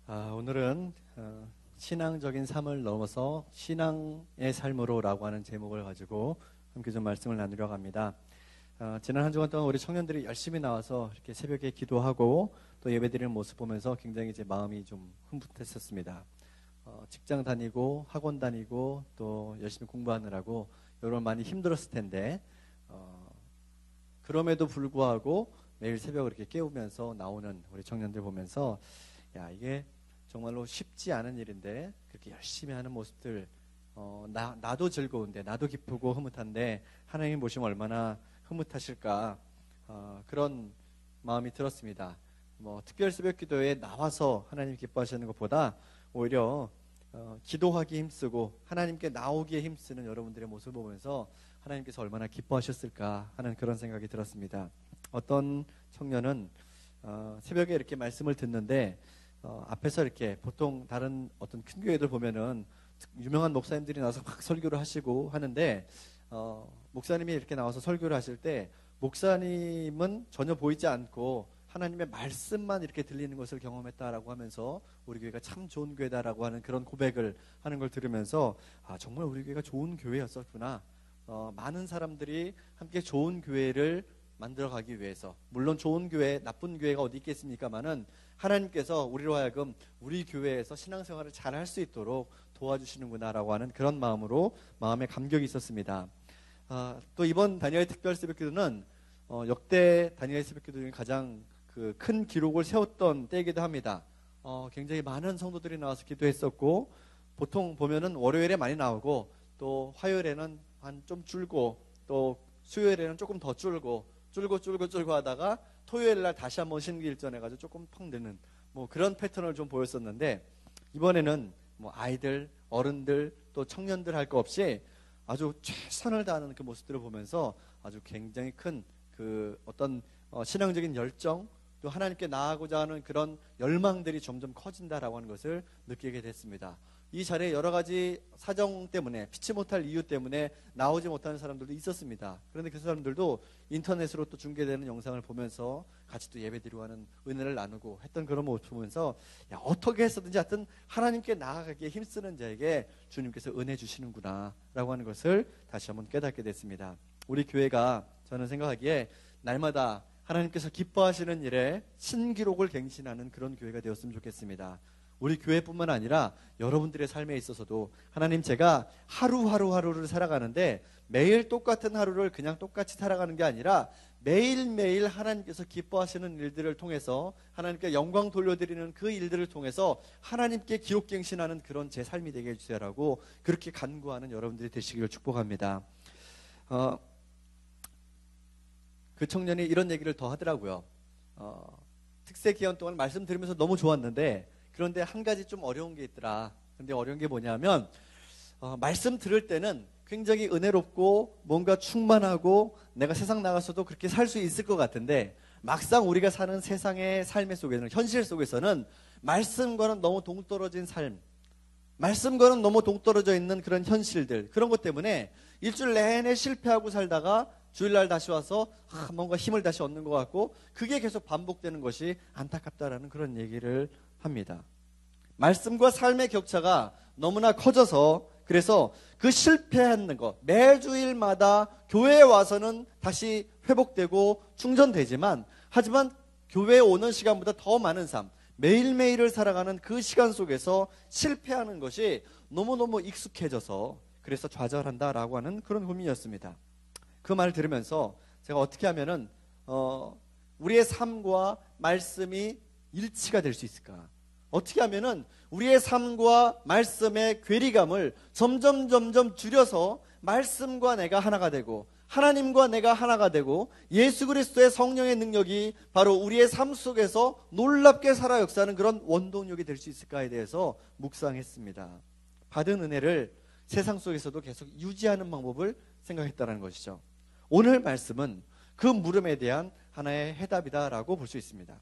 오늘은 신앙적인 삶을 넘어서 신앙의 삶으로라고 하는 제목을 가지고 함께 좀 말씀을 나누려고 합니다. 지난 한 주간 동안 우리 청년들이 열심히 나와서 이렇게 새벽에 기도하고 또 예배드리는 모습 보면서 굉장히 이제 마음이 좀 흐뭇했었습니다. 직장 다니고 학원 다니고 또 열심히 공부하느라고 여러분 많이 힘들었을 텐데 그럼에도 불구하고 매일 새벽을 이렇게 깨우면서 나오는 우리 청년들 보면서 이게 정말로 쉽지 않은 일인데 그렇게 열심히 하는 모습들 나도 즐거운데 나도 기쁘고 흐뭇한데 하나님 보시면 얼마나 흐뭇하실까 그런 마음이 들었습니다. 특별 새벽 기도에 나와서 하나님 기뻐하시는 것보다 오히려 기도하기 힘쓰고 하나님께 나오기에 힘쓰는 여러분들의 모습을 보면서 하나님께서 얼마나 기뻐하셨을까 하는 그런 생각이 들었습니다. 어떤 청년은 새벽에 이렇게 말씀을 듣는데 앞에서 이렇게 보통 다른 어떤 큰 교회들 보면은 유명한 목사님들이 나와서 막 설교를 하시고 하는데 목사님이 이렇게 나와서 설교를 하실 때 목사님은 전혀 보이지 않고 하나님의 말씀만 이렇게 들리는 것을 경험했다라고 하면서 우리 교회가 참 좋은 교회다라고 하는 그런 고백을 하는 걸 들으면서 정말 우리 교회가 좋은 교회였었구나. 많은 사람들이 함께 좋은 교회를 만들어가기 위해서, 물론 좋은 교회, 나쁜 교회가 어디 있겠습니까마는 하나님께서 우리로 하여금 우리 교회에서 신앙생활을 잘 할 수 있도록 도와주시는구나라고 하는 그런 마음으로 마음에 감격이 있었습니다. 또 이번 다니엘 특별 새벽기도는 역대 다니엘 새벽기도 중에 가장 큰 기록을 세웠던 때이기도 합니다. 굉장히 많은 성도들이 나와서 기도했었고 보통 보면은 월요일에 많이 나오고 또 화요일에는 한 좀 줄고 또 수요일에는 조금 더 줄고 하다가 토요일 날 다시 한번 신기일전해가지고 조금 펑 드는 그런 패턴을 좀 보였었는데 이번에는 아이들, 어른들 또 청년들 할 거 없이 아주 최선을 다하는 그 모습들을 보면서 아주 굉장히 큰 어떤 신앙적인 열정 또 하나님께 나아가고자 하는 그런 열망들이 점점 커진다라고 하는 것을 느끼게 됐습니다. 이 자리에 여러 가지 사정 때문에 피치 못할 이유 때문에 나오지 못하는 사람들도 있었습니다. 그런데 그 사람들도 인터넷으로 또 중계되는 영상을 보면서 같이 또 예배드리고 하는 은혜를 나누고 했던 그런 모습을 보면서 어떻게 했었든지 하여튼 하나님께 나아가기에 힘쓰는 자에게 주님께서 은혜 주시는구나 라고 하는 것을 다시 한번 깨닫게 됐습니다. 우리 교회가 저는 생각하기에 날마다 하나님께서 기뻐하시는 일에 신기록을 갱신하는 그런 교회가 되었으면 좋겠습니다. 우리 교회뿐만 아니라 여러분들의 삶에 있어서도 하나님, 제가 하루를 살아가는데 매일 똑같은 하루를 그냥 똑같이 살아가는 게 아니라 매일매일 하나님께서 기뻐하시는 일들을 통해서 하나님께 영광 돌려드리는 그 일들을 통해서 하나님께 기록갱신하는 그런 제 삶이 되게 해주세요라고 그렇게 간구하는 여러분들이 되시기를 축복합니다. 그 청년이 이런 얘기를 더 하더라고요. 특세 기간 동안 말씀 들으면서 너무 좋았는데 그런데 한 가지 좀 어려운 게 있더라. 근데 어려운 게 뭐냐면 말씀 들을 때는 굉장히 은혜롭고 뭔가 충만하고 내가 세상 나가서도 그렇게 살 수 있을 것 같은데 막상 우리가 사는 세상의 삶의 속에서는, 현실 속에서는 말씀과는 너무 동떨어진 삶, 말씀과는 너무 동떨어져 있는 그런 현실들, 그런 것 때문에 일주일 내내 실패하고 살다가 주일날 다시 와서 뭔가 힘을 다시 얻는 것 같고 그게 계속 반복되는 것이 안타깝다라는 그런 얘기를 합니다. 말씀과 삶의 격차가 너무나 커져서 그래서 그 실패하는 것, 매주일마다 교회에 와서는 다시 회복되고 충전되지만 하지만 교회에 오는 시간보다 더 많은 삶, 매일매일을 살아가는 그 시간 속에서 실패하는 것이 너무너무 익숙해져서 그래서 좌절한다라고 하는 그런 고민이었습니다. 그 말을 들으면서 제가 어떻게 하면은 우리의 삶과 말씀이 일치가 될 수 있을까? 어떻게 하면은 우리의 삶과 말씀의 괴리감을 점점 줄여서 말씀과 내가 하나가 되고 하나님과 내가 하나가 되고 예수 그리스도의 성령의 능력이 바로 우리의 삶 속에서 놀랍게 살아 역사하는 그런 원동력이 될 수 있을까에 대해서 묵상했습니다. 받은 은혜를 세상 속에서도 계속 유지하는 방법을 생각했다는 것이죠. 오늘 말씀은 그 물음에 대한 하나의 해답이다라고 볼 수 있습니다.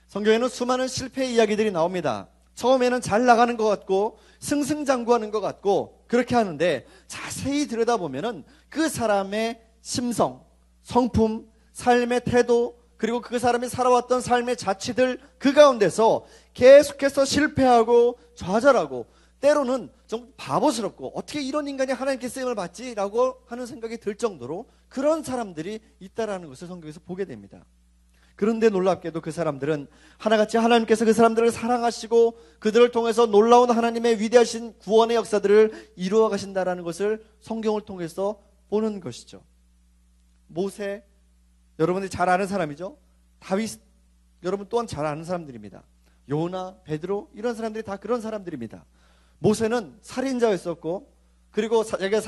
성경에는 수많은 실패 이야기들이 나옵니다. 처음에는 잘 나가는 것 같고 승승장구하는 것 같고 그렇게 하는데 자세히 들여다보면은 그 사람의 심성, 성품, 삶의 태도, 그리고 그 사람이 살아왔던 삶의 자취들 그 가운데서 계속해서 실패하고 좌절하고 때로는 좀 바보스럽고 어떻게 이런 인간이 하나님께 쓰임을 받지라고 하는 생각이 들 정도로 그런 사람들이 있다라는 것을 성경에서 보게 됩니다. 그런데 놀랍게도 그 사람들은 하나같이 하나님께서 그 사람들을 사랑하시고 그들을 통해서 놀라운 하나님의 위대하신 구원의 역사들을 이루어 가신다라는 것을 성경을 통해서 보는 것이죠. 모세, 여러분들이 잘 아는 사람이죠. 다윗, 여러분 또한 잘 아는 사람들입니다. 요나, 베드로, 이런 사람들이 다 그런 사람들입니다. 모세는 살인자였었고, 그리고 자기가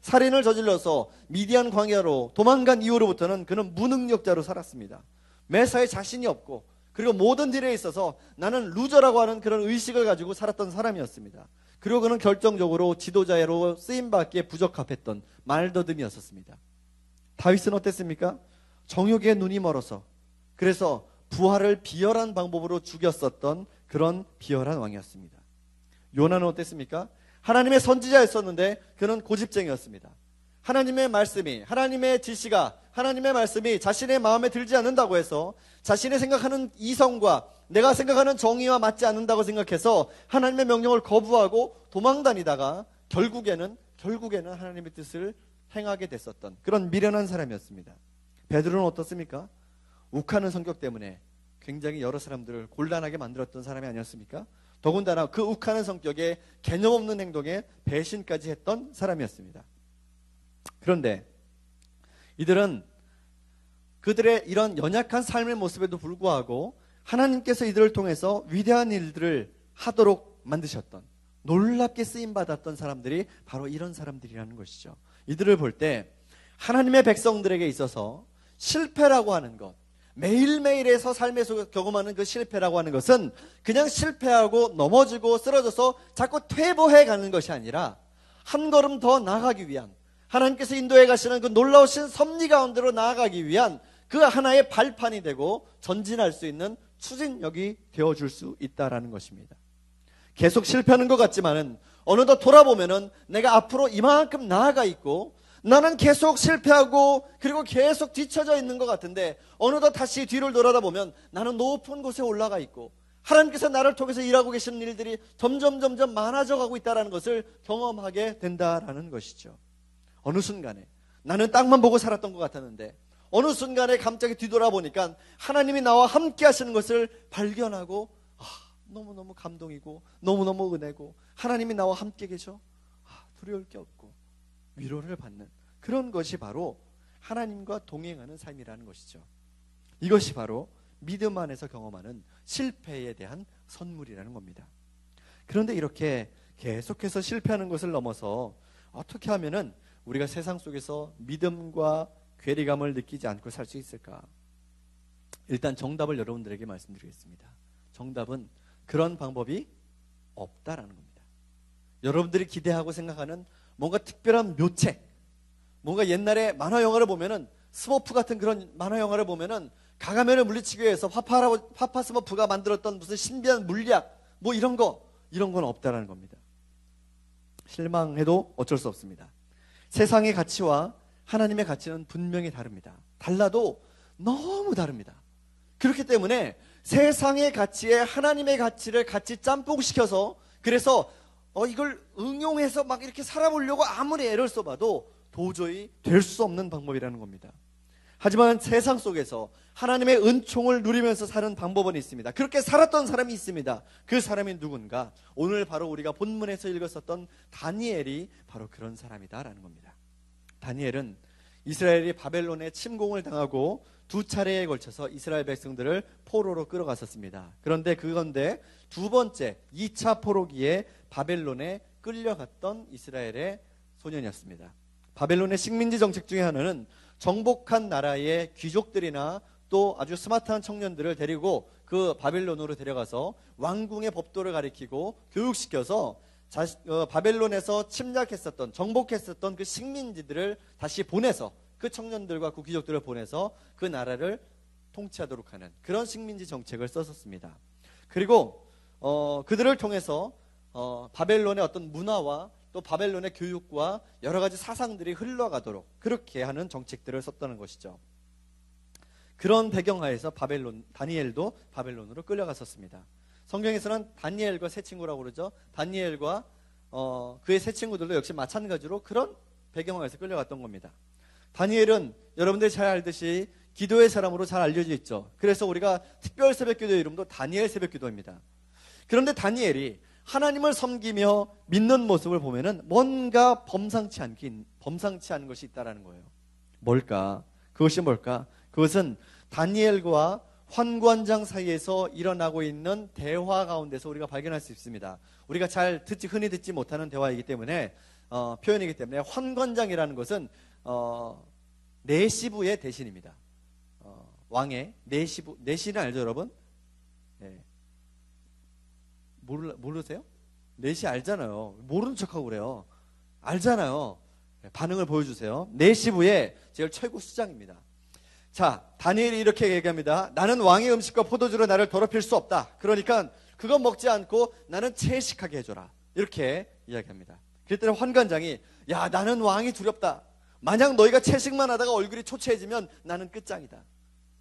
살인을 저질러서 미디안 광야로 도망간 이후로부터는 그는 무능력자로 살았습니다. 매사에 자신이 없고, 그리고 모든 일에 있어서 나는 루저라고 하는 그런 의식을 가지고 살았던 사람이었습니다. 그리고 그는 결정적으로 지도자로 쓰임받기에 부적합했던 말더듬이었습니다. 다윗은 어땠습니까? 정욕에 눈이 멀어서, 그래서 부하를 비열한 방법으로 죽였었던 그런 비열한 왕이었습니다. 요나는 어땠습니까? 하나님의 선지자였었는데 그는 고집쟁이였습니다. 하나님의 말씀이, 하나님의 지시가, 하나님의 말씀이 자신의 마음에 들지 않는다고 해서 자신이 생각하는 이성과 내가 생각하는 정의와 맞지 않는다고 생각해서 하나님의 명령을 거부하고 도망다니다가 결국에는 하나님의 뜻을 행하게 됐었던 그런 미련한 사람이었습니다. 베드로는 어떻습니까? 욱하는 성격 때문에 굉장히 여러 사람들을 곤란하게 만들었던 사람이 아니었습니까? 더군다나 그 욱하는 성격에 개념 없는 행동에 배신까지 했던 사람이었습니다. 그런데 이들은 그들의 이런 연약한 삶의 모습에도 불구하고 하나님께서 이들을 통해서 위대한 일들을 하도록 만드셨던, 놀랍게 쓰임받았던 사람들이 바로 이런 사람들이라는 것이죠. 이들을 볼 때 하나님의 백성들에게 있어서 실패라고 하는 것, 매일매일에서 삶에서 경험하는 그 실패라고 하는 것은 그냥 실패하고 넘어지고 쓰러져서 자꾸 퇴보해 가는 것이 아니라 한 걸음 더 나아가기 위한, 하나님께서 인도해 가시는 그 놀라우신 섭리 가운데로 나아가기 위한 그 하나의 발판이 되고 전진할 수 있는 추진력이 되어줄 수 있다라는 것입니다. 계속 실패하는 것 같지만은 어느덧 돌아보면은 내가 앞으로 이만큼 나아가 있고 나는 계속 실패하고 그리고 계속 뒤처져 있는 것 같은데 어느덧 다시 뒤를 돌아다보면 나는 높은 곳에 올라가 있고 하나님께서 나를 통해서 일하고 계시는 일들이 점점 많아져 가고 있다는 것을 경험하게 된다라는 것이죠. 어느 순간에 나는 땅만 보고 살았던 것 같았는데 어느 순간에 갑자기 뒤돌아보니까 하나님이 나와 함께 하시는 것을 발견하고 너무너무 감동이고 너무너무 은혜고 하나님이 나와 함께 계셔 두려울 게 없고 위로를 받는 그런 것이 바로 하나님과 동행하는 삶이라는 것이죠. 이것이 바로 믿음 안에서 경험하는 실패에 대한 선물이라는 겁니다. 그런데 이렇게 계속해서 실패하는 것을 넘어서 어떻게 하면은 우리가 세상 속에서 믿음과 괴리감을 느끼지 않고 살 수 있을까? 일단 정답을 여러분들에게 말씀드리겠습니다. 정답은 그런 방법이 없다라는 겁니다. 여러분들이 기대하고 생각하는 뭔가 특별한 묘책, 뭔가 옛날에 만화 영화를 보면은 스머프 같은 그런 만화 영화를 보면은 가가면을 물리치기 위해서 파파 스머프가 만들었던 무슨 신비한 물약 뭐 이런 건 없다라는 겁니다. 실망해도 어쩔 수 없습니다. 세상의 가치와 하나님의 가치는 분명히 다릅니다. 달라도 너무 다릅니다. 그렇기 때문에 세상의 가치에 하나님의 가치를 같이 짬뽕시켜서 그래서 이걸 응용해서 막 이렇게 살아보려고 아무리 애를 써봐도 도저히 될 수 없는 방법이라는 겁니다. 하지만 세상 속에서 하나님의 은총을 누리면서 사는 방법은 있습니다. 그렇게 살았던 사람이 있습니다. 그 사람이 누군가? 오늘 바로 우리가 본문에서 읽었었던 다니엘이 바로 그런 사람이다라는 겁니다. 다니엘은 이스라엘이 바벨론에 침공을 당하고 두 차례에 걸쳐서 이스라엘 백성들을 포로로 끌어갔었습니다. 그런데 두 번째 2차 포로기에 바벨론에 끌려갔던 이스라엘의 소년이었습니다. 바벨론의 식민지 정책 중에 하나는 정복한 나라의 귀족들이나 또 아주 스마트한 청년들을 데리고 그 바벨론으로 데려가서 왕궁의 법도를 가리키고 교육시켜서 바벨론에서 침략했었던 정복했었던 그 식민지들을 다시 보내서 그 청년들과 그 귀족들을 보내서 그 나라를 통치하도록 하는 그런 식민지 정책을 썼었습니다. 그리고 그들을 통해서 바벨론의 어떤 문화와 또 바벨론의 교육과 여러 가지 사상들이 흘러가도록 그렇게 하는 정책들을 썼다는 것이죠. 그런 배경하에서 다니엘도 바벨론으로 끌려갔었습니다. 성경에서는 다니엘과 세 친구라고 그러죠. 다니엘과 그의 세 친구들도 역시 마찬가지로 그런 배경하에서 끌려갔던 겁니다. 다니엘은 여러분들이 잘 알듯이 기도의 사람으로 잘 알려져 있죠. 그래서 우리가 특별 새벽기도의 이름도 다니엘 새벽기도입니다. 그런데 다니엘이 하나님을 섬기며 믿는 모습을 보면은 뭔가 범상치 않은 것이 있다라는 거예요. 뭘까? 그것이 뭘까? 그것은 다니엘과 환관장 사이에서 일어나고 있는 대화 가운데서 우리가 발견할 수 있습니다. 우리가 흔히 듣지 못하는 대화이기 때문에 표현이기 때문에 환관장이라는 것은 내시부의 대신입니다. 왕의 내시는 알죠, 여러분? 네. 모르세요? 내시 알잖아요. 모르는 척하고 그래요. 알잖아요. 반응을 보여주세요. 내시부의 제일 최고 수장입니다. 자, 다니엘이 이렇게 얘기합니다. 나는 왕의 음식과 포도주로 나를 더럽힐 수 없다. 그러니까 그건 먹지 않고 나는 채식하게 해줘라. 이렇게 이야기합니다. 그랬더니 환관장이 야, 나는 왕이 두렵다. 만약 너희가 채식만 하다가 얼굴이 초췌해지면 나는 끝장이다.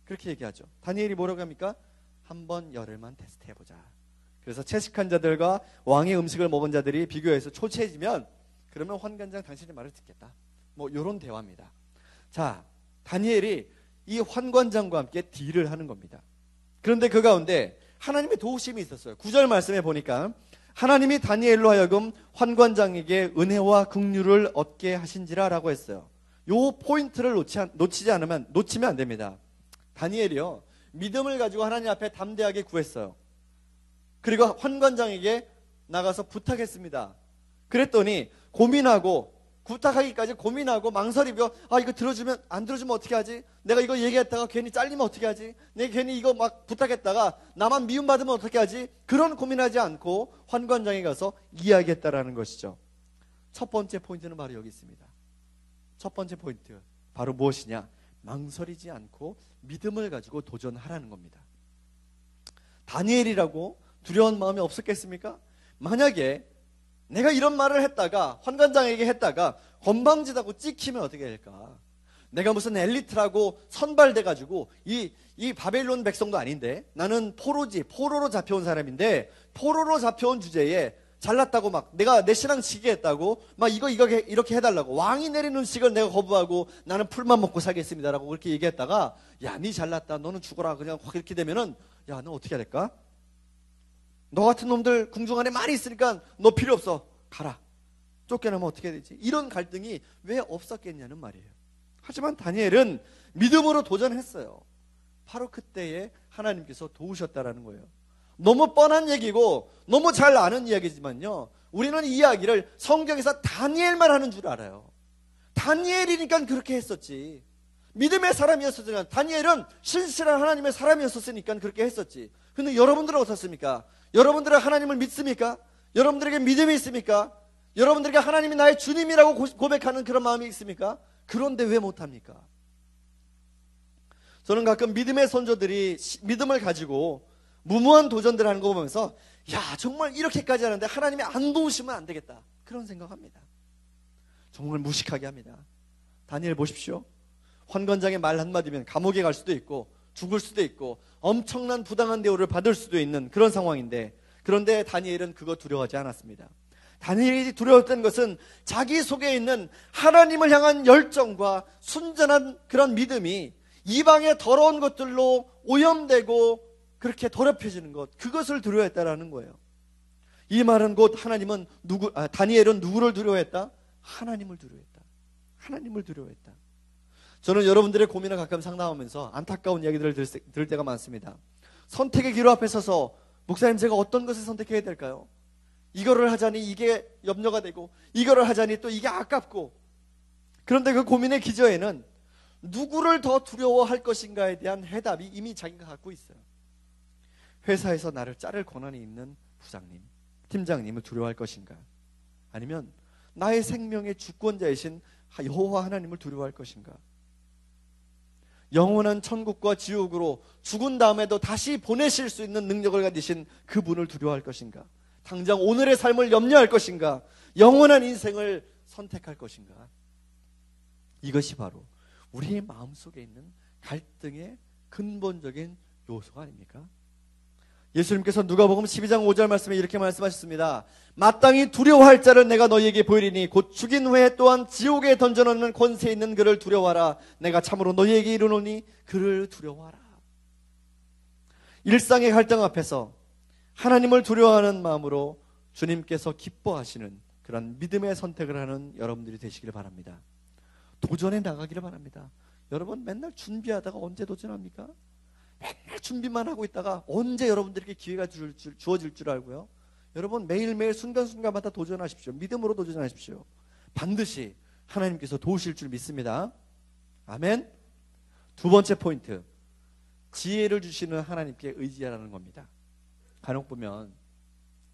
그렇게 얘기하죠. 다니엘이 뭐라고 합니까? 한번 열흘만 테스트해보자. 그래서 채식한 자들과 왕의 음식을 먹은 자들이 비교해서 초췌해지면 그러면 환관장 당신의 말을 듣겠다. 뭐 이런 대화입니다. 자, 다니엘이 이 환관장과 함께 딜을 하는 겁니다. 그런데 그 가운데 하나님의 도우심이 있었어요. 9절 말씀에 보니까 하나님이 다니엘로 하여금 환관장에게 은혜와 긍휼을 얻게 하신지라 라고 했어요. 요 포인트를 놓치면 안 됩니다. 다니엘이요, 믿음을 가지고 하나님 앞에 담대하게 구했어요. 그리고 환관장에게 나가서 부탁했습니다. 그랬더니 부탁하기까지 고민하고 망설이며 이거 안 들어주면 어떻게 하지? 내가 이거 얘기했다가 괜히 잘리면 어떻게 하지? 내가 괜히 이거 막 부탁했다가 나만 미움받으면 어떻게 하지? 그런 고민하지 않고 환관장에 가서 이야기했다라는 것이죠. 첫 번째 포인트는 바로 여기 있습니다. 첫 번째 포인트 바로 무엇이냐? 망설이지 않고 믿음을 가지고 도전하라는 겁니다. 다니엘이라고 두려운 마음이 없었겠습니까? 만약에 내가 이런 말을 했다가 환관장에게 했다가 건방지다고 찍히면 어떻게 될까? 내가 무슨 엘리트라고 선발돼가지고 이 바벨론 백성도 아닌데 나는 포로로 잡혀온 사람인데 포로로 잡혀온 주제에 잘났다고 막 내가 내 신앙 지게 했다고 막 이거 이렇게 해달라고 왕이 내리는 음식을 내가 거부하고 나는 풀만 먹고 살겠습니다라고 그렇게 얘기했다가 야, 니 잘났다 너는 죽어라 그냥 확 이렇게 되면은 야, 너 어떻게 해야 될까? 너 같은 놈들 궁중 안에 많이 있으니까 너 필요 없어. 가라. 쫓겨나면 어떻게 해야 되지? 이런 갈등이 왜 없었겠냐는 말이에요. 하지만 다니엘은 믿음으로 도전했어요. 바로 그때에 하나님께서 도우셨다라는 거예요. 너무 뻔한 얘기고 너무 잘 아는 이야기지만요, 우리는 이 이야기를 성경에서 다니엘만 하는 줄 알아요. 다니엘이니까 그렇게 했었지. 믿음의 사람이었으니까, 다니엘은 신실한 하나님의 사람이었으니까 그렇게 했었지. 근데 여러분들은 어떻습니까? 여러분들은 하나님을 믿습니까? 여러분들에게 믿음이 있습니까? 여러분들에게 하나님이 나의 주님이라고 고백하는 그런 마음이 있습니까? 그런데 왜 못합니까? 저는 가끔 믿음의 선조들이 믿음을 가지고 무모한 도전들을 하는 거 보면서 야, 정말 이렇게까지 하는데 하나님이 안 도우시면 안 되겠다, 그런 생각합니다. 정말 무식하게 합니다. 다니엘 보십시오. 환관장의 말 한마디면 감옥에 갈 수도 있고 죽을 수도 있고 엄청난 부당한 대우를 받을 수도 있는 그런 상황인데, 그런데 다니엘은 그거 두려워하지 않았습니다. 다니엘이 두려웠던 것은 자기 속에 있는 하나님을 향한 열정과 순전한 그런 믿음이 이방의 더러운 것들로 오염되고 그렇게 더럽혀지는 것, 그것을 두려워했다라는 거예요. 이 말은 곧 다니엘은 누구를 두려워했다? 하나님을 두려워했다. 하나님을 두려워했다. 저는 여러분들의 고민을 가끔 상담하면서 안타까운 이야기들을 들을 때가 많습니다. 선택의 기로 앞에 서서 목사님, 제가 어떤 것을 선택해야 될까요? 이거를 하자니 이게 염려가 되고 이거를 하자니 또 이게 아깝고, 그런데 그 고민의 기저에는 누구를 더 두려워할 것인가에 대한 해답이 이미 자기가 갖고 있어요. 회사에서 나를 자를 권한이 있는 부장님, 팀장님을 두려워할 것인가? 아니면 나의 생명의 주권자이신 여호와 하나님을 두려워할 것인가? 영원한 천국과 지옥으로 죽은 다음에도 다시 보내실 수 있는 능력을 가지신 그분을 두려워할 것인가? 당장 오늘의 삶을 염려할 것인가? 영원한 인생을 선택할 것인가? 이것이 바로 우리의 마음속에 있는 갈등의 근본적인 요소가 아닙니까? 예수님께서 누가복음 12장 5절 말씀에 이렇게 말씀하셨습니다. 마땅히 두려워할 자를 내가 너희에게 보이리니 곧 죽인 후에 또한 지옥에 던져넣는 권세 있는 그를 두려워하라. 내가 참으로 너희에게 이르노니 그를 두려워하라. 일상의 갈등 앞에서 하나님을 두려워하는 마음으로 주님께서 기뻐하시는 그런 믿음의 선택을 하는 여러분들이 되시길 바랍니다. 도전해 나가기를 바랍니다. 여러분 맨날 준비하다가 언제 도전합니까? 맨날 준비만 하고 있다가 언제 여러분들에게 기회가 주어질 줄 알고요. 여러분 매일매일 순간순간마다 도전하십시오. 믿음으로 도전하십시오. 반드시 하나님께서 도우실 줄 믿습니다. 아멘. 두 번째 포인트, 지혜를 주시는 하나님께 의지하라는 겁니다. 간혹 보면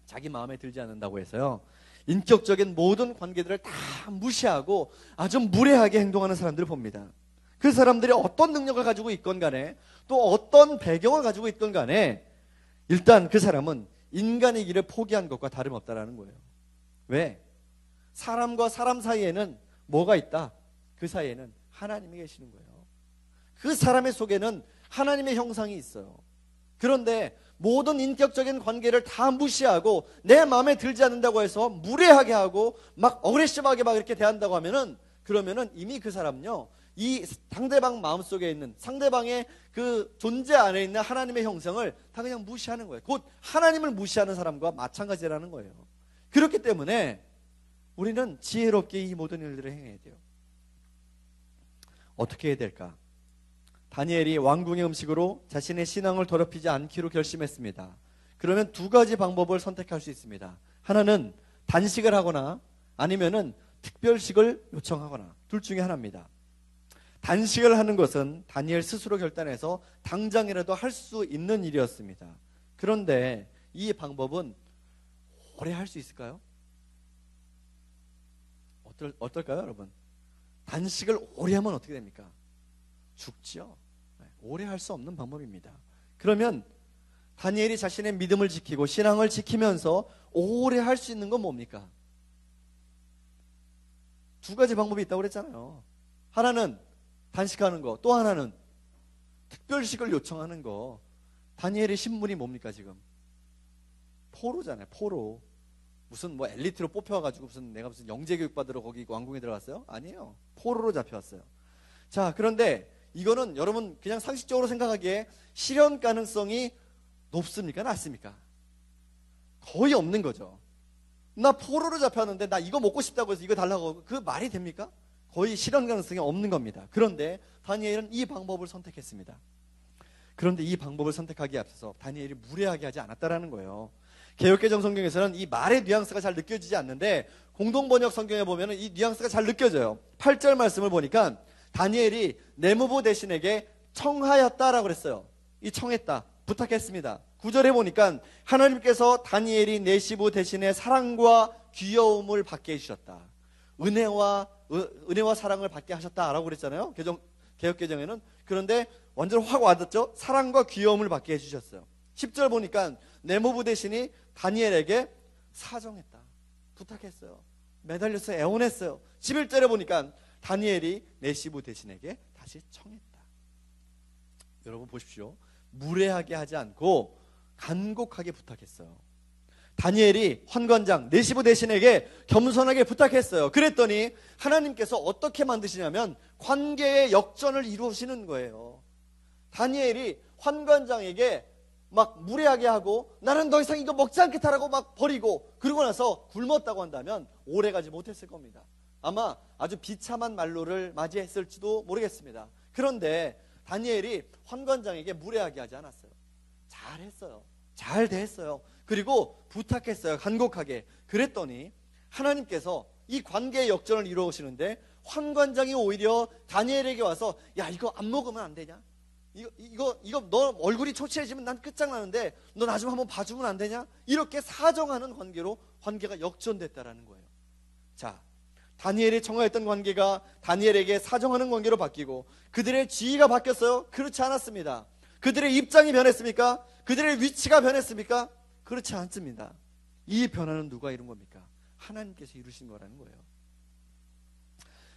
자기 마음에 들지 않는다고 해서요, 인격적인 모든 관계들을 다 무시하고 아주 무례하게 행동하는 사람들을 봅니다. 그 사람들이 어떤 능력을 가지고 있건 간에 또 어떤 배경을 가지고 있건 간에 일단 그 사람은 인간의 길을 포기한 것과 다름없다라는 거예요. 왜? 사람과 사람 사이에는 뭐가 있다? 그 사이에는 하나님이 계시는 거예요. 그 사람의 속에는 하나님의 형상이 있어요. 그런데 모든 인격적인 관계를 다 무시하고 내 마음에 들지 않는다고 해서 무례하게 하고 막 어그레시브하게 막 이렇게 대한다고 하면은, 그러면은 이미 그 사람은요, 이 상대방 마음속에 있는 상대방의 그 존재 안에 있는 하나님의 형상을 다 그냥 무시하는 거예요. 곧 하나님을 무시하는 사람과 마찬가지라는 거예요. 그렇기 때문에 우리는 지혜롭게 이 모든 일들을 행해야 돼요. 어떻게 해야 될까? 다니엘이 왕궁의 음식으로 자신의 신앙을 더럽히지 않기로 결심했습니다. 그러면 두 가지 방법을 선택할 수 있습니다. 하나는 단식을 하거나 아니면은 특별식을 요청하거나, 둘 중에 하나입니다. 단식을 하는 것은 다니엘 스스로 결단해서 당장이라도 할 수 있는 일이었습니다. 그런데 이 방법은 오래 할 수 있을까요? 어떨까요, 여러분? 단식을 오래 하면 어떻게 됩니까? 죽지요. 오래 할 수 없는 방법입니다. 그러면 다니엘이 자신의 믿음을 지키고 신앙을 지키면서 오래 할 수 있는 건 뭡니까? 두 가지 방법이 있다고 그랬잖아요. 하나는 단식하는 거, 또 하나는 특별식을 요청하는 거. 다니엘의 신분이 뭡니까 지금? 포로잖아요. 포로. 무슨 뭐 엘리트로 뽑혀가지고 내가 무슨 영재 교육 받으러 거기 왕궁에 들어갔어요? 아니에요. 포로로 잡혀왔어요. 자, 그런데 이거는 여러분 그냥 상식적으로 생각하기에 실현 가능성이 높습니까? 낮습니까? 거의 없는 거죠. 나 포로로 잡혔는데 나 이거 먹고 싶다고 해서 이거 달라고, 그 말이 됩니까? 거의 실현 가능성이 없는 겁니다. 그런데 다니엘은 이 방법을 선택했습니다. 그런데 이 방법을 선택하기에 앞서서 다니엘이 무례하게 하지 않았다라는 거예요. 개역개정 성경에서는 이 말의 뉘앙스가 잘 느껴지지 않는데 공동번역 성경에 보면 이 뉘앙스가 잘 느껴져요. 8절 말씀을 보니까 다니엘이 내무부 대신에게 청하였다라고 그랬어요. 이 청했다, 부탁했습니다. 9절에 보니까 하나님께서 다니엘이 내시부 대신에 사랑과 귀여움을 받게 해주셨다. 은혜와 사랑을 받게 하셨다라고 그랬잖아요. 개역개정에는. 그런데 완전 확 와닿죠. 사랑과 귀여움을 받게 해주셨어요. 10절 보니까 내무부 대신이 다니엘에게 사정했다, 부탁했어요. 매달려서 애원했어요. 11절에 보니까 다니엘이 내시부 대신에게 다시 청했다. 여러분 보십시오. 무례하게 하지 않고 간곡하게 부탁했어요. 다니엘이 환관장 내시부 대신에게 겸손하게 부탁했어요. 그랬더니 하나님께서 어떻게 만드시냐면 관계의 역전을 이루시는 거예요. 다니엘이 환관장에게 막 무례하게 하고 나는 더 이상 이거 먹지 않겠다라고 막 버리고 그러고 나서 굶었다고 한다면 오래 가지 못했을 겁니다. 아마 아주 비참한 말로를 맞이했을지도 모르겠습니다. 그런데 다니엘이 환관장에게 무례하게 하지 않았어요. 잘했어요. 잘 대했어요. 그리고 부탁했어요. 간곡하게. 그랬더니 하나님께서 이 관계의 역전을 이루어오시는데 환관장이 오히려 다니엘에게 와서 야, 이거 안 먹으면 안 되냐? 이거 너 얼굴이 초췌해지면 난 끝장나는데 너 나 좀 한번 봐주면 안 되냐? 이렇게 사정하는 관계로 관계가 역전됐다라는 거예요. 자, 다니엘이 청하였던 관계가 다니엘에게 사정하는 관계로 바뀌고 그들의 지위가 바뀌었어요? 그렇지 않았습니다. 그들의 입장이 변했습니까? 그들의 위치가 변했습니까? 그렇지 않습니다. 이 변화는 누가 이룬 겁니까? 하나님께서 이루신 거라는 거예요.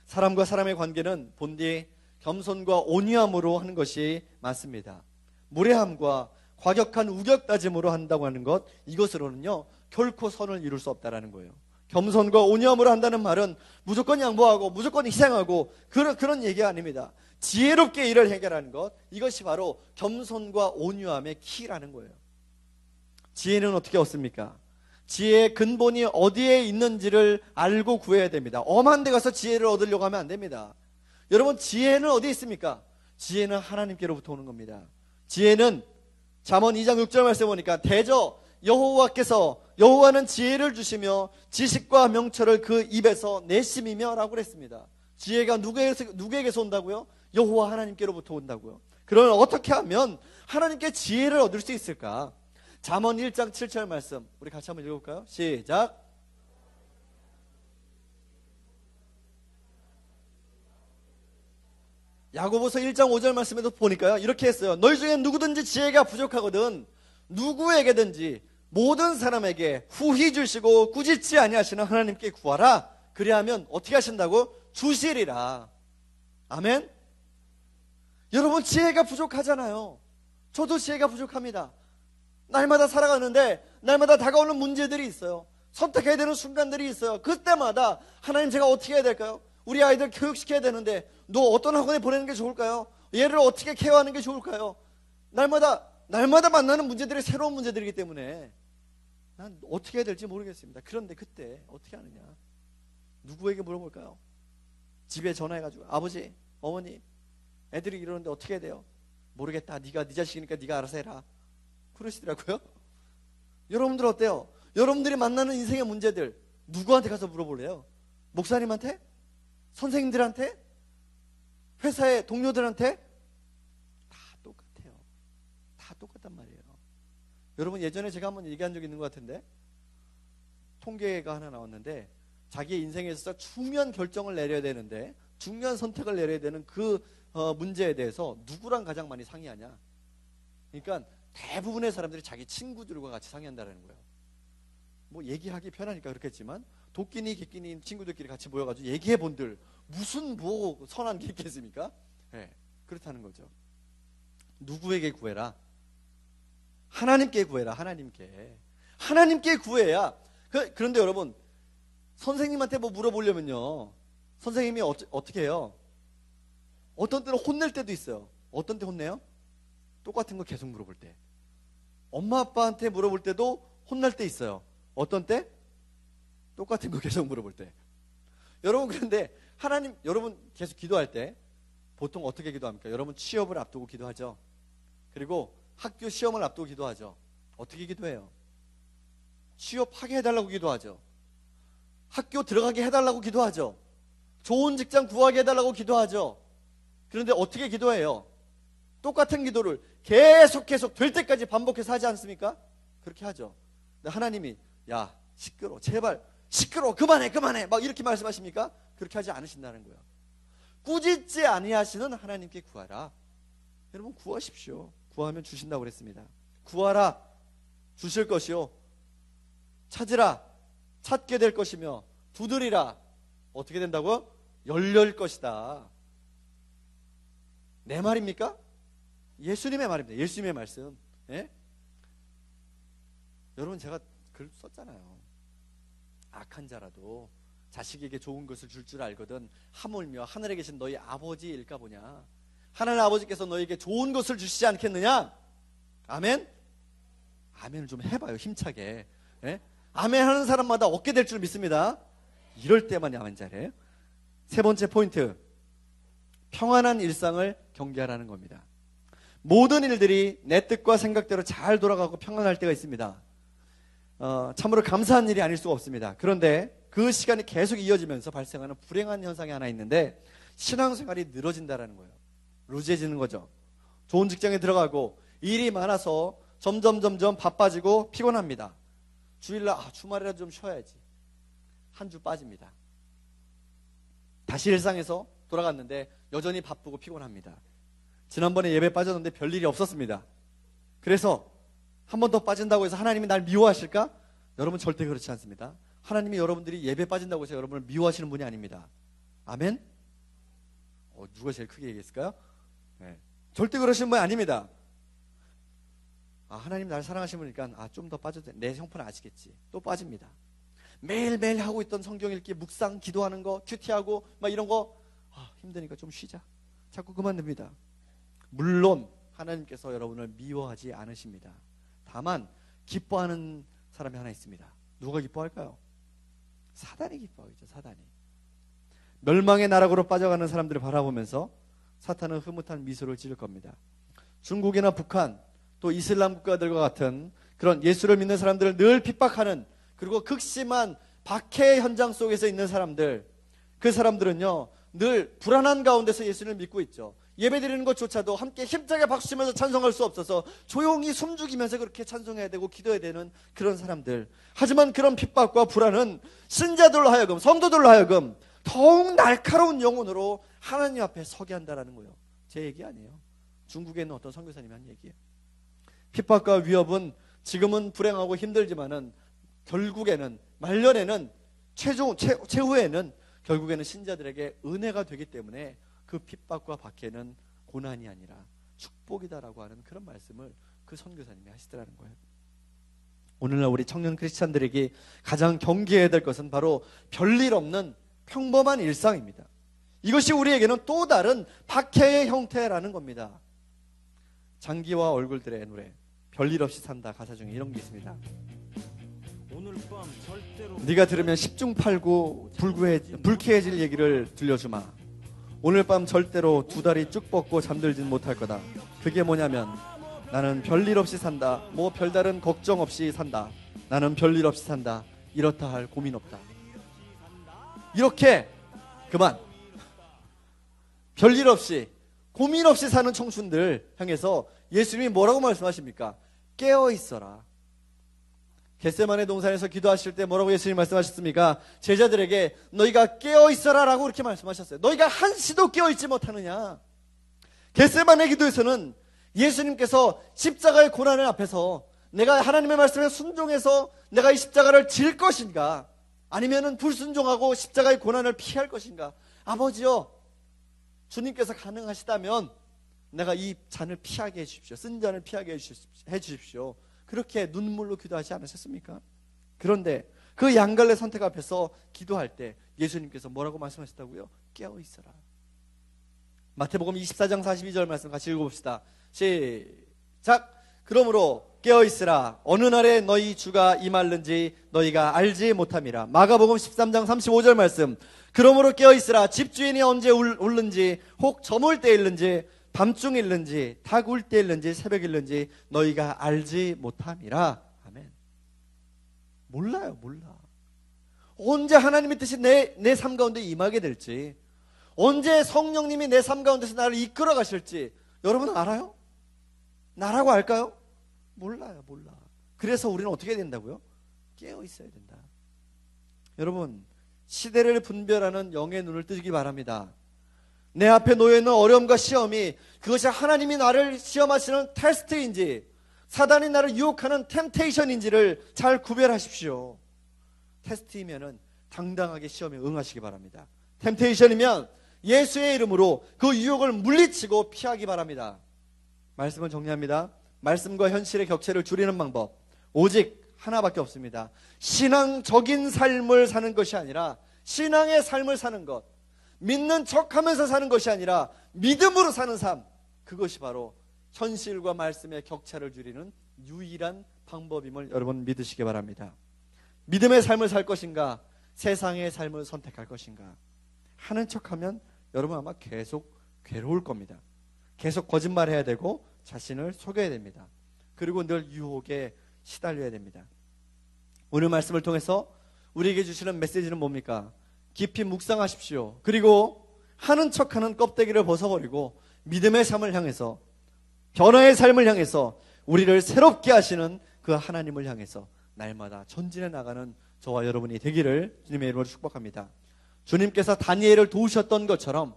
사람과 사람의 관계는 본디 겸손과 온유함으로 하는 것이 맞습니다. 무례함과 과격한 우격다짐으로 한다고 하는 것, 이것으로는요 결코 선을 이룰 수 없다라는 거예요. 겸손과 온유함으로 한다는 말은 무조건 양보하고 무조건 희생하고 그런 얘기가 아닙니다. 지혜롭게 일을 해결하는 것, 이것이 바로 겸손과 온유함의 키라는 거예요. 지혜는 어떻게 얻습니까? 지혜의 근본이 어디에 있는지를 알고 구해야 됩니다. 엄한 데 가서 지혜를 얻으려고 하면 안 됩니다. 여러분, 지혜는 어디에 있습니까? 지혜는 하나님께로부터 오는 겁니다. 지혜는 잠언 2장 6절 말씀 보니까 대저 여호와는 지혜를 주시며 지식과 명철을 그 입에서 내심이며 라고 그랬습니다. 지혜가 누구에게서 온다고요? 여호와 하나님께로부터 온다고요. 그러면 어떻게 하면 하나님께 지혜를 얻을 수 있을까? 잠언 1장 7절 말씀 우리 같이 한번 읽어볼까요? 시작. 야고보서 1장 5절 말씀에도 보니까요 이렇게 했어요. 너희 중에 누구든지 지혜가 부족하거든 누구에게든지 모든 사람에게 후히 주시고 꾸짖지 아니하시는 하나님께 구하라. 그리하면 어떻게 하신다고? 주시리라. 아멘. 여러분, 지혜가 부족하잖아요. 저도 지혜가 부족합니다. 날마다 살아가는데 날마다 다가오는 문제들이 있어요. 선택해야 되는 순간들이 있어요. 그때마다 하나님, 제가 어떻게 해야 될까요? 우리 아이들 교육시켜야 되는데 너 어떤 학원에 보내는 게 좋을까요? 얘를 어떻게 케어하는 게 좋을까요? 날마다 만나는 문제들이 새로운 문제들이기 때문에 난 어떻게 해야 될지 모르겠습니다. 그런데 그때 어떻게 하느냐? 누구에게 물어볼까요? 집에 전화해가지고 아버지, 어머니, 애들이 이러는데 어떻게 해야 돼요? 모르겠다. 네가 네 자식이니까 네가 알아서 해라. 그러시더라고요. 여러분들 어때요? 여러분들이 만나는 인생의 문제들 누구한테 가서 물어볼래요? 목사님한테? 선생님들한테? 회사의 동료들한테? 다 똑같아요. 다 똑같단 말이에요. 여러분, 예전에 제가 한번 얘기한 적이 있는 것 같은데 통계가 하나 나왔는데 자기의 인생에 있어서 중요한 결정을 내려야 되는데 중요한 선택을 내려야 되는 그 문제에 대해서 누구랑 가장 많이 상의하냐? 그러니까 대부분의 사람들이 자기 친구들과 같이 상의한다는 거예요. 뭐 얘기하기 편하니까 그렇겠지만 도끼니 개끼니 친구들끼리 같이 모여가지고 얘기해 본들 무슨 뭐 선한 게 있겠습니까? 네, 그렇다는 거죠. 누구에게 구해라? 하나님께 구해라. 하나님께 구해야. 그런데 여러분, 선생님한테 뭐 물어보려면요 선생님이 어떻게 해요? 어떤 때는 혼낼 때도 있어요. 어떤 때 혼내요? 똑같은 거 계속 물어볼 때. 엄마 아빠한테 물어볼 때도 혼날 때 있어요. 어떤 때? 똑같은 거 계속 물어볼 때. 여러분, 그런데 하나님, 여러분 계속 기도할 때 보통 어떻게 기도합니까? 여러분 취업을 앞두고 기도하죠. 그리고 학교 시험을 앞두고 기도하죠. 어떻게 기도해요? 취업하게 해달라고 기도하죠. 학교 들어가게 해달라고 기도하죠. 좋은 직장 구하게 해달라고 기도하죠. 그런데 어떻게 기도해요? 똑같은 기도를 계속 될 때까지 반복해서 하지 않습니까? 그렇게 하죠. 근데 하나님이 야 시끄러워, 제발 시끄러워, 그만해 막 이렇게 말씀하십니까? 그렇게 하지 않으신다는 거예요. 꾸짖지 아니하시는 하나님께 구하라. 여러분, 구하십시오. 구하면 주신다고 그랬습니다. 구하라, 주실 것이요. 찾으라, 찾게 될 것이며, 두드리라, 어떻게 된다고요? 열릴 것이다. 내 말입니까? 예수님의 말입니다. 예수님의 말씀. 예? 여러분, 제가 글 썼잖아요. 악한 자라도 자식에게 좋은 것을 줄 알거든 하물며 하늘에 계신 너희 아버지일까 보냐. 하나님 아버지께서 너희에게 좋은 것을 주시지 않겠느냐. 아멘? 아멘을 좀 해봐요, 힘차게. 예? 아멘 하는 사람마다 얻게 될 줄 믿습니다. 이럴 때만 아멘 잘해요. 세 번째 포인트, 평안한 일상을 경계하라는 겁니다. 모든 일들이 내 뜻과 생각대로 잘 돌아가고 평안할 때가 있습니다. 참으로 감사한 일이 아닐 수가 없습니다. 그런데 그 시간이 계속 이어지면서 발생하는 불행한 현상이 하나 있는데 신앙생활이 늘어진다는 거예요. 루즈해지는 거죠. 좋은 직장에 들어가고 일이 많아서 점점 바빠지고 피곤합니다. 주일날 주말이라도 좀 쉬어야지. 한 주 빠집니다. 다시 일상에서 돌아갔는데 여전히 바쁘고 피곤합니다. 지난번에 예배 빠졌는데 별일이 없었습니다. 그래서 한 번 더 빠진다고 해서 하나님이 날 미워하실까? 여러분, 절대 그렇지 않습니다. 하나님이 여러분들이 예배 빠진다고 해서 여러분을 미워하시는 분이 아닙니다. 아멘? 누가 제일 크게 얘기했을까요? 네. 절대 그러신 분 아닙니다. 하나님 나를 사랑하시니까 좀 더 빠져도 돼. 내 형편은 아시겠지. 또 빠집니다. 매일매일 하고 있던 성경 읽기, 묵상, 기도하는 거, 큐티하고 막 이런 거 힘드니까 좀 쉬자. 자꾸 그만둡니다. 물론 하나님께서 여러분을 미워하지 않으십니다. 다만 기뻐하는 사람이 하나 있습니다. 누가 기뻐할까요? 사단이 기뻐하겠죠. 사단이. 멸망의 나락으로 빠져가는 사람들을 바라보면서 사탄은 흐뭇한 미소를 지을 겁니다. 중국이나 북한, 또 이슬람 국가들과 같은 그런 예수를 믿는 사람들을 늘 핍박하는, 그리고 극심한 박해 현장 속에서 있는 사람들, 그 사람들은요 늘 불안한 가운데서 예수를 믿고 있죠. 예배드리는 것조차도 함께 힘차게 박수치면서 찬송할 수 없어서 조용히 숨죽이면서 그렇게 찬송해야 되고 기도해야 되는 그런 사람들. 하지만 그런 핍박과 불안은 신자들로 하여금, 성도들로 하여금 더욱 날카로운 영혼으로 하나님 앞에 서게 한다라는 거예요. 제 얘기 아니에요. 중국에 있는 어떤 선교사님이 한 얘기예요. 핍박과 위협은 지금은 불행하고 힘들지만은 결국에는, 말년에는, 최후에는 결국에는 신자들에게 은혜가 되기 때문에 그 핍박과 박해는 고난이 아니라 축복이다라고 하는 그런 말씀을 그 선교사님이 하시더라는 거예요. 오늘날 우리 청년 크리스찬들에게 가장 경계해야 될 것은 바로 별일 없는 평범한 일상입니다. 이것이 우리에게는 또 다른 박해의 형태라는 겁니다. 장기와 얼굴들의 노래, 별일 없이 산다 가사 중에 이런 게 있습니다. 네가 들으면 10중 8구 불쾌해질 얘기를 들려주마. 오늘 밤 절대로 두 다리 쭉 뻗고 잠들진 못할 거다. 그게 뭐냐면 나는 별일 없이 산다. 뭐 별다른 걱정 없이 산다. 나는 별일 없이 산다. 이렇다 할 고민 없다. 이렇게 그만 별일 없이 고민 없이 사는 청춘들 향해서 예수님이 뭐라고 말씀하십니까? 깨어 있어라. 겟세마네 동산에서 기도하실 때 뭐라고 예수님이 말씀하셨습니까? 제자들에게 너희가 깨어 있어라 라고 이렇게 말씀하셨어요. 너희가 한시도 깨어 있지 못하느냐. 겟세마네 기도에서는 예수님께서 십자가의 고난을 앞에서 내가 하나님의 말씀에 순종해서 내가 이 십자가를 질 것인가, 아니면은 불순종하고 십자가의 고난을 피할 것인가. 아버지요, 주님께서 가능하시다면 내가 이 잔을 피하게 해주십시오. 쓴 잔을 피하게 해주십시오. 그렇게 눈물로 기도하지 않으셨습니까? 그런데 그 양갈래 선택 앞에서 기도할 때 예수님께서 뭐라고 말씀하셨다고요? 깨어 있어라. 마태복음 24장 42절 말씀 같이 읽어봅시다. 시작. 그러므로 깨어 있으라. 어느 날에 너희 주가 임할는지 너희가 알지 못함이라. 마가복음 13장 35절 말씀. 그러므로 깨어 있으라. 집주인이 언제 울는지, 혹 저물 때일는지, 밤중일는지, 닭 울 때일는지, 새벽일는지 너희가 알지 못함이라. 아멘. 몰라요. 몰라. 언제 하나님의 뜻이 내 삶 가운데 임하게 될지, 언제 성령님이 내 삶 가운데서 나를 이끌어 가실지 여러분 알아요? 나라고 알까요? 몰라요. 몰라. 그래서 우리는 어떻게 해야 된다고요? 깨어 있어야 된다. 여러분, 시대를 분별하는 영의 눈을 뜨기 바랍니다. 내 앞에 놓여있는 어려움과 시험이 그것이 하나님이 나를 시험하시는 테스트인지 사단이 나를 유혹하는 템테이션인지를 잘 구별하십시오. 테스트이면은 당당하게 시험에 응하시기 바랍니다. 템테이션이면 예수의 이름으로 그 유혹을 물리치고 피하기 바랍니다. 말씀을 정리합니다. 말씀과 현실의 격차를 줄이는 방법 오직 하나밖에 없습니다. 신앙적인 삶을 사는 것이 아니라 신앙의 삶을 사는 것, 믿는 척하면서 사는 것이 아니라 믿음으로 사는 삶, 그것이 바로 현실과 말씀의 격차를 줄이는 유일한 방법임을 여러분 믿으시기 바랍니다. 믿음의 삶을 살 것인가, 세상의 삶을 선택할 것인가. 하는 척하면 여러분 아마 계속 괴로울 겁니다. 계속 거짓말해야 되고 자신을 속여야 됩니다. 그리고 늘 유혹에 시달려야 됩니다. 오늘 말씀을 통해서 우리에게 주시는 메시지는 뭡니까? 깊이 묵상하십시오. 그리고 하는 척하는 껍데기를 벗어버리고 믿음의 삶을 향해서, 변화의 삶을 향해서, 우리를 새롭게 하시는 그 하나님을 향해서 날마다 전진해 나가는 저와 여러분이 되기를 주님의 이름으로 축복합니다. 주님께서 다니엘을 도우셨던 것처럼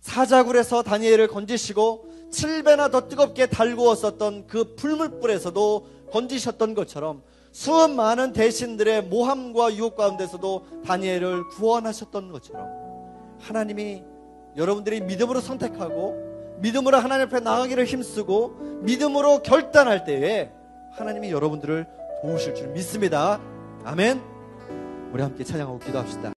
사자굴에서 다니엘을 건지시고 7배나 더 뜨겁게 달구었었던 그 풀물불에서도 건지셨던 것처럼 수많은 많은 대신들의 모함과 유혹 가운데서도 다니엘을 구원하셨던 것처럼 하나님이 여러분들이 믿음으로 선택하고 믿음으로 하나님 앞에 나가기를 힘쓰고 믿음으로 결단할 때에 하나님이 여러분들을 도우실 줄 믿습니다. 아멘. 우리 함께 찬양하고 기도합시다.